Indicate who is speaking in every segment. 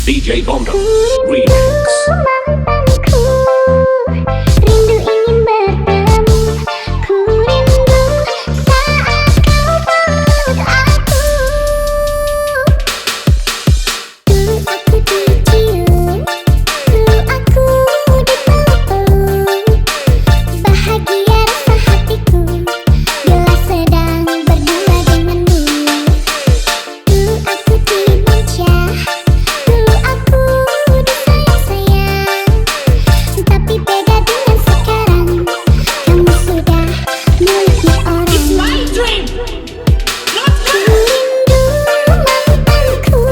Speaker 1: DJ Bondo Remix.
Speaker 2: Mantanku, rindu ingin bertemu. Ku rindu saat kau peluk aku. Dulu aku dicium, dulu aku dipeluk-peluk. Bahagia rasa hatiku bila sedang berdua denganmu. Dulu aku dimanja, dulu aku disayang-sayang. Tapi beda dengan sekarang, kamu sudah milikku orang.
Speaker 3: It's my dream, not
Speaker 2: Ku
Speaker 3: yours.
Speaker 2: rindu mantanku,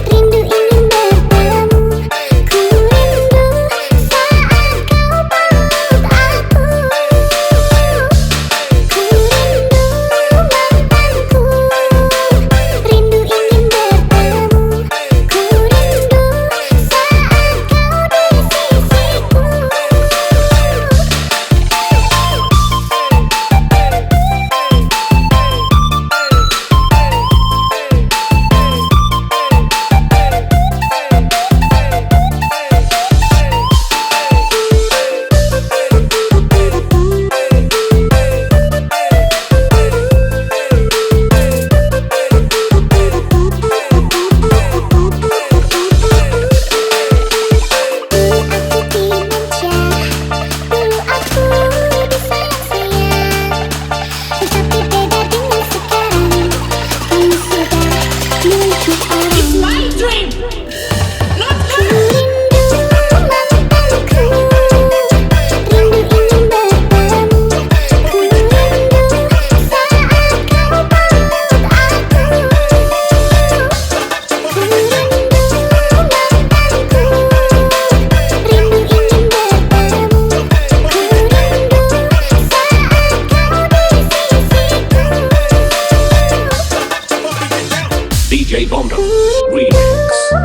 Speaker 2: rindu ingin bertemu. Ku rindu saat kau peluk aku. Ku rindu mantanku, rindu ingin bertemu. Ku rindu saat kau di sisiku. Dulu aku dimanja, dulu aku disayang-sayang. Tapi beda dengan sekarang, kamu sudah milikku orang.
Speaker 3: It's my dream, not
Speaker 2: Ku
Speaker 3: yours.
Speaker 2: rindu mantanku, rindu ingin bertemu. Ku rindu saat kau peluk aku. Ku rindu mantanku, rindu ingin bertemu. Ku rindu saat kau di sisiku.
Speaker 1: DJ Bondo Remix.